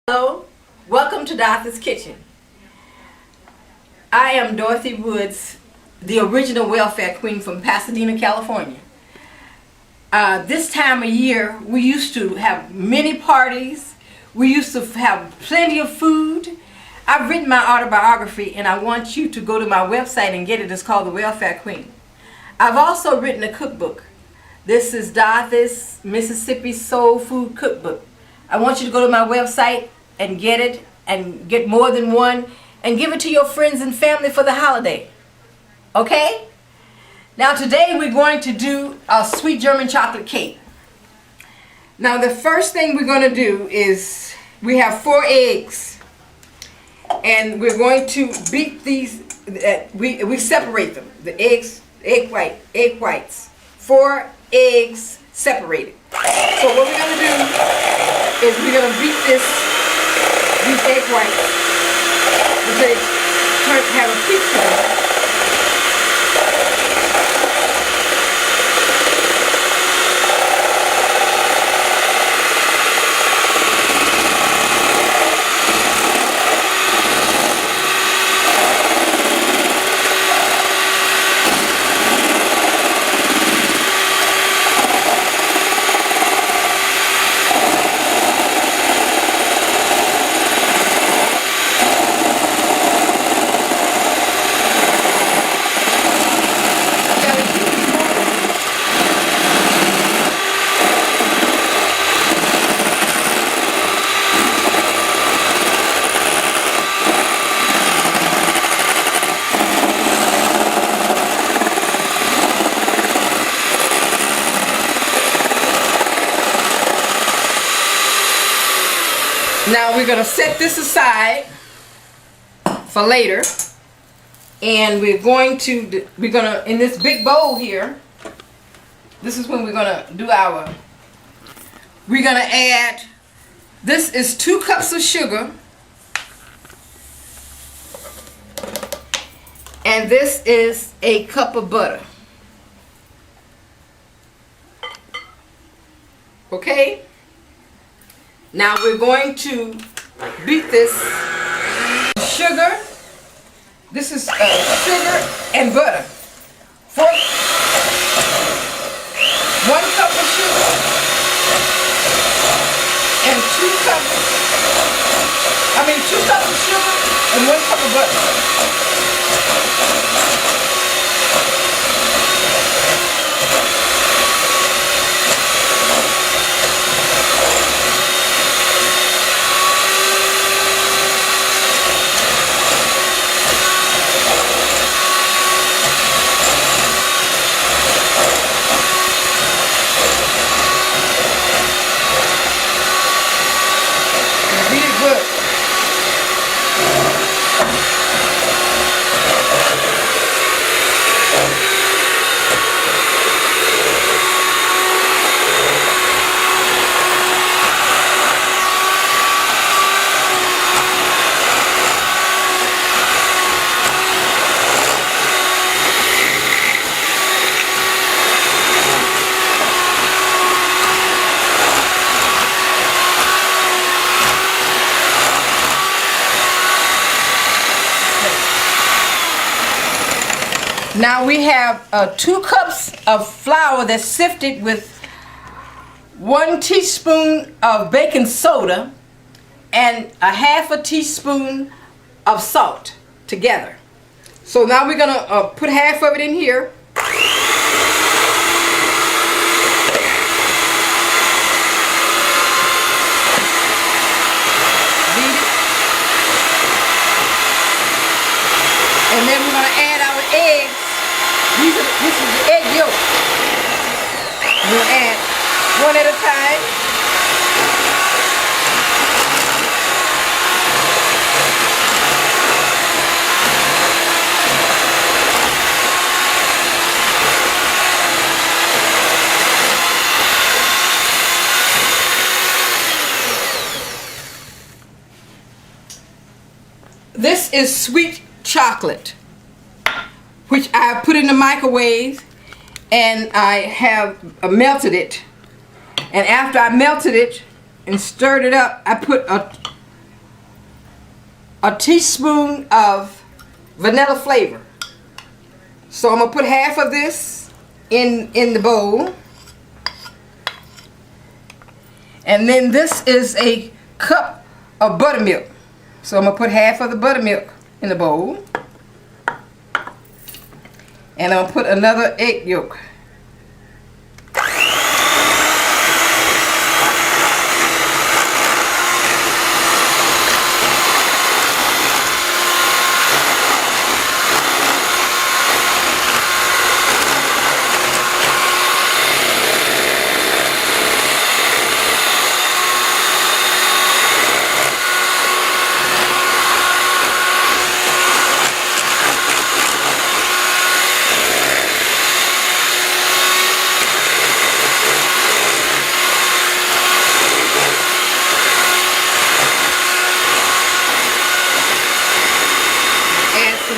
Hello, welcome to Dorothy's Kitchen. I am Dorothy Woods, the original welfare queen from Pasadena, California. This time of year, we used to have many parties. We used to have plenty of food. I've written my autobiography and I want you to go to my website and get it. It's called The Welfare Queen. I've also written a cookbook. This is Dorothy's Mississippi Soul Food Cookbook. I want you to go to my website and get it, and get more than one, and give it to your friends and family for the holiday. Okay? Now today we're going to do a sweet German chocolate cake. Now the first thing we're going to do is, we have 4 eggs, and we're going to beat these, we separate them, the eggs, egg whites, 4 eggs separated. So what we're going to do is we're going to beat these egg whites until they have a peach color. Now we're going to set this aside for later, and we're going to, in this big bowl here, this is when we're going to do we're going to add, this is 2 cups of sugar, and this is a cup of butter. Okay? Now we're going to beat this sugar. This is sugar and butter. 1 cup of sugar and 2 cups of sugar and 1 cup of butter. Now we have 2 cups of flour that's sifted with 1 teaspoon of baking soda and a 1/2 teaspoon of salt together. So now we're going to put half of it in here. Beat it. And then we're going to add our eggs. This is the egg yolk. We'll add 1 at a time. This is sweet chocolate, which I put in the microwave, and I have melted it. And after I melted it and stirred it up, I put a teaspoon of vanilla flavor. So I'm gonna put half of this in the bowl. And then this is a cup of buttermilk. So I'm gonna put half of the buttermilk in the bowl. And I'm gonna put another egg yolk.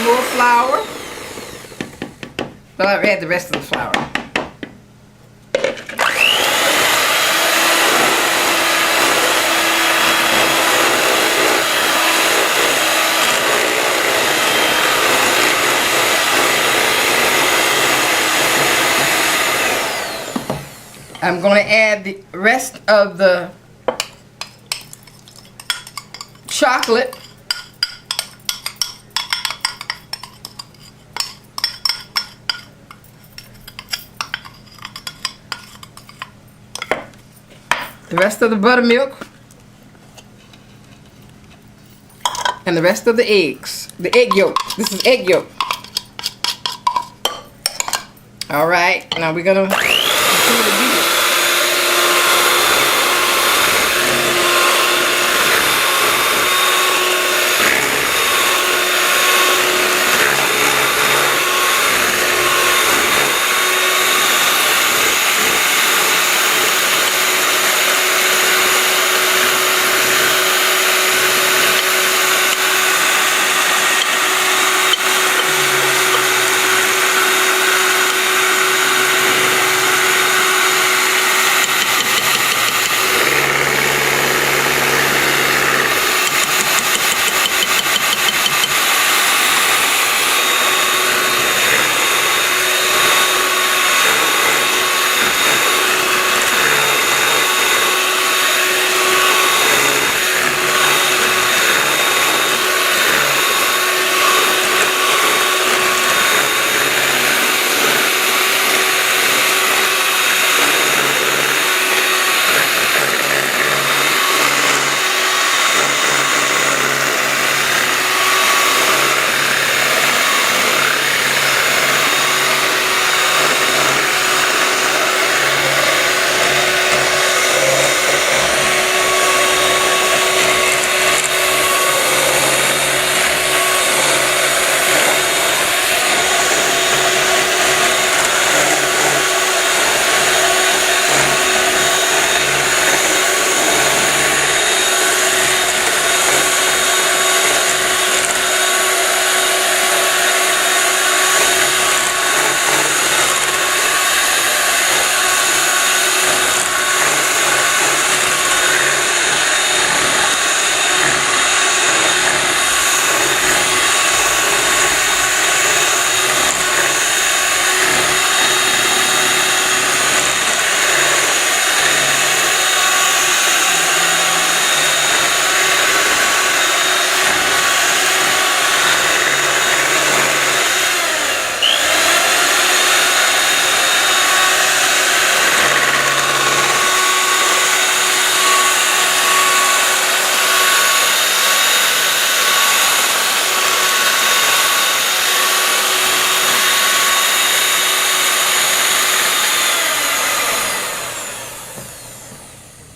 More flour. Well, I've add the rest of the flour. I'm going to add the rest of the chocolate. The rest of the buttermilk, and the rest of the eggs, the egg yolk. This is egg yolk. All right, now we're gonna continue to beat it.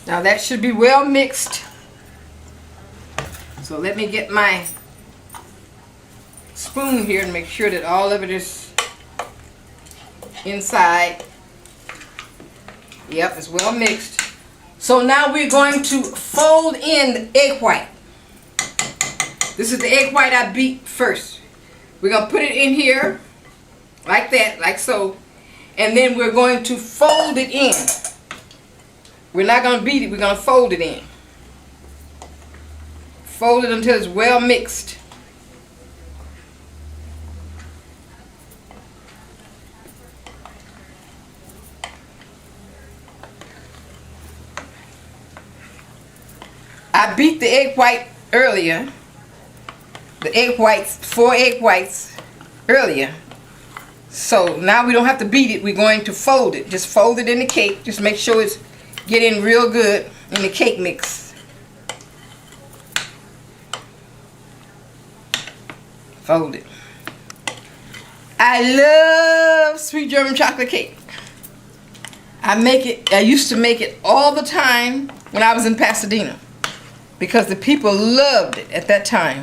Now that should be well mixed. So let me get my spoon here and make sure that all of it is inside. Yep, it's well mixed. So now we're going to fold in the egg white. This is the egg white I beat first. We're going to put it in here like that, like so. And then we're going to fold it in. We're not going to beat it, we're going to fold it in. Fold it until it's well mixed. I beat the egg white earlier. The egg whites, 4 egg whites earlier. So now we don't have to beat it. We're going to fold it. Just fold it in the cake. Just make sure it's getting real good in the cake mix. Fold it. I love sweet German chocolate cake. I used to make it all the time when I was in Pasadena, because the people loved it at that time.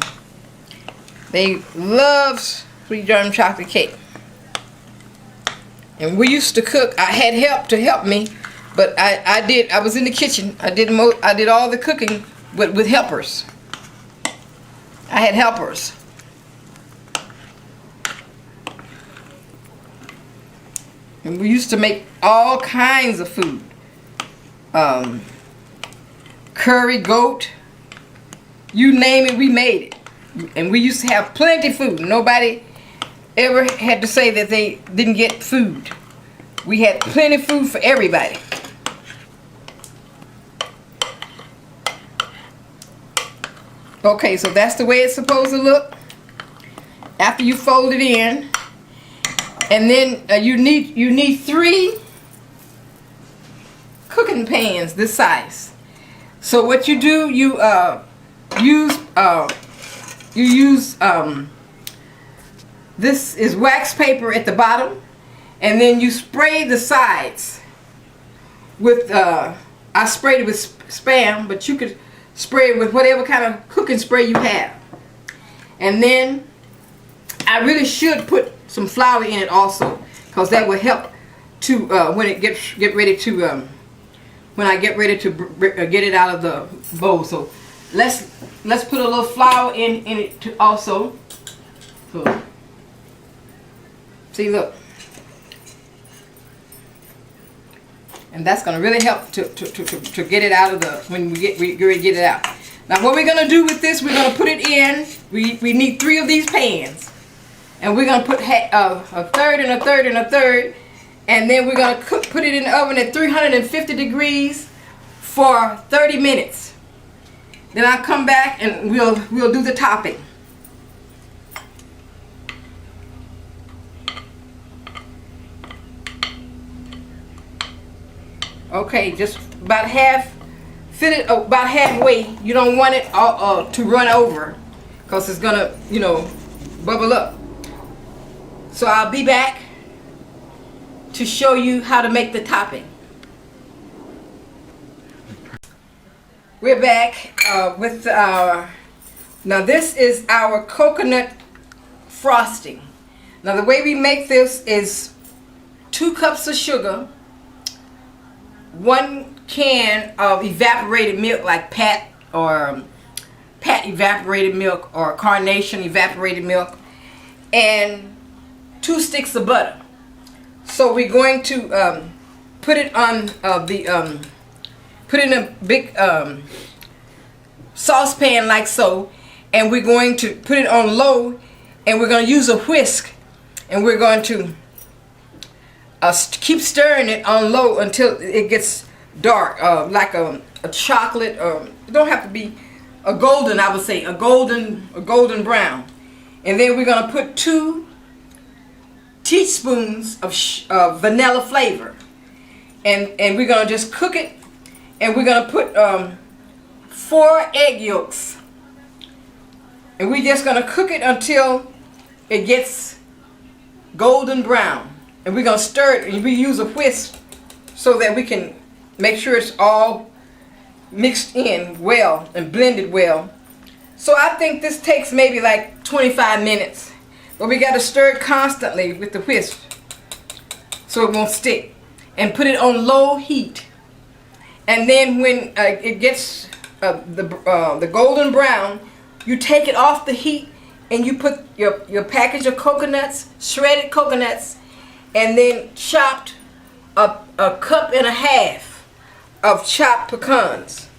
They loved sweet German chocolate cake. And we used to cook. I had help to help me, but I was in the kitchen. I did all the cooking with helpers. I had helpers. And we used to make all kinds of food. Curry, goat, you name it, we made it. And we used to have plenty of food. Nobody ever had to say that they didn't get food. We had plenty of food for everybody. Okay, so that's the way it's supposed to look after you fold it in. And then you need 3 cooking pans this size. So what you do, you use this is wax paper at the bottom, and then you spray the sides with I sprayed it with Spam, but you could spray it with whatever kind of cooking spray you have. And then I really should put some flour in it also, because that will help to when it get ready to when I get ready to get it out of the bowl. So let's put a little flour in it too also. So, see, look, and that's going to really help to get it out of the when we get ready to get it out. Now what we're going to do with this, we're going to put it in. We need 3 of these pans. And we're going to put a third and a third and a third. And then we're going to put it in the oven at 350 degrees for 30 minutes. Then I'll come back and we'll do the topping. Okay, just about fit it about halfway. You don't want it to run over, because it's going to, bubble up. So I'll be back to show you how to make the topping. We're back with our, now this is our coconut frosting. Now the way we make this is 2 cups of sugar, 1 can of evaporated milk like Pat evaporated milk or Carnation evaporated milk, and 2 sticks of butter. So we're going to put it on put it in a big saucepan like so, and we're going to put it on low, and we're going to use a whisk, and we're going to keep stirring it on low until it gets dark, like a chocolate, it don't have to be a golden, I would say a golden brown. And then we're going to put 2 teaspoons of vanilla flavor, and we're going to just cook it, and we're going to put 4 egg yolks, and we're just going to cook it until it gets golden brown, and we're going to stir it, and we use a whisk so that we can make sure it's all mixed in well and blended well. So I think this takes maybe like 25 minutes. But we got to stir it constantly with the whisk so it won't stick. And put it on low heat. And then when it gets the golden brown, you take it off the heat and you put your package of coconuts, shredded coconuts, and then chopped a cup and a half of chopped pecans.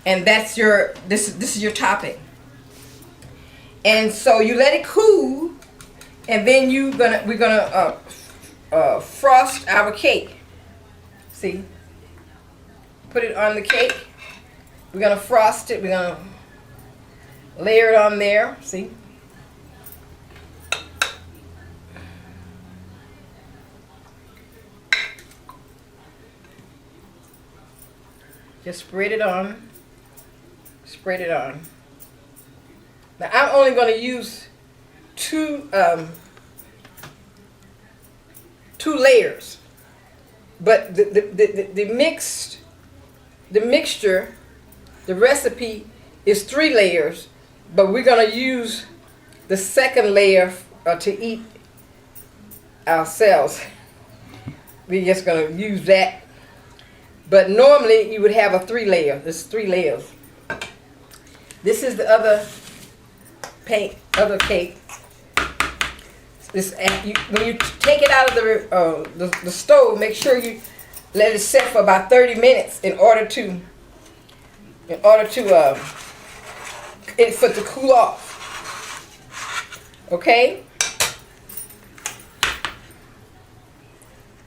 and that's your this is your topping. And so you let it cool, and then we're gonna frost our cake. See, put it on the cake. We're gonna frost it. We're gonna layer it on there. See. Just spread it on. Spread it on. Now I'm only going to use two layers, but the mixture, the recipe is 3 layers, but we're going to use the second layer to eat ourselves. We're just going to use that. But normally you would have a 3 layer. There's 3 layers. This is the other cake. This when you take it out of the stove, make sure you let it set for about 30 minutes in order to for it to cool off. Okay.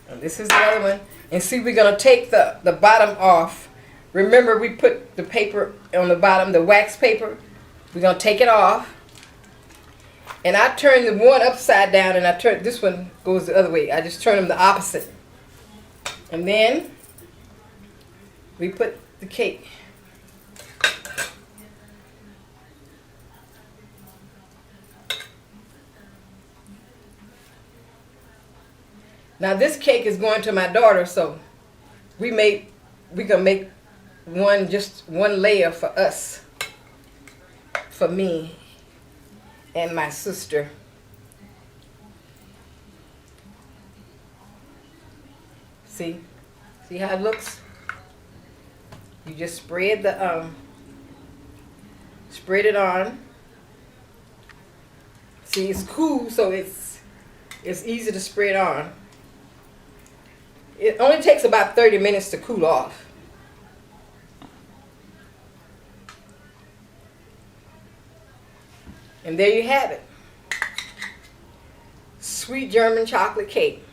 And this is the other one. And see, we're going to take the bottom off. Remember, we put the paper on the bottom, the wax paper. We're going to take it off. And I turn the one upside down, and this one goes the other way. I just turn them the opposite. And then we put the cake. Now this cake is going to my daughter, so we gonna make just one layer for us, for me and my sister. See how it looks? You just spread it on. See, it's cool, so it's easy to spread on. It only takes about 30 minutes to cool off. And there you have it. Sweet German chocolate cake.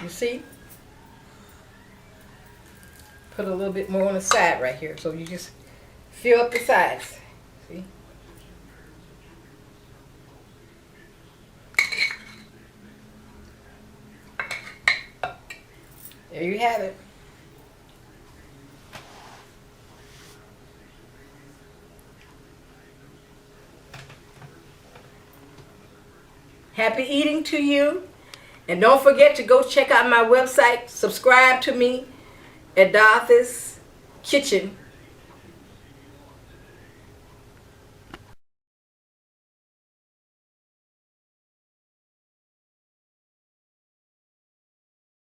You see? Put a little bit more on the side right here. So you just fill up the sides. See? There you have it. Happy eating to you. And don't forget to go check out my website. Subscribe to me at Dorothy's Kitchen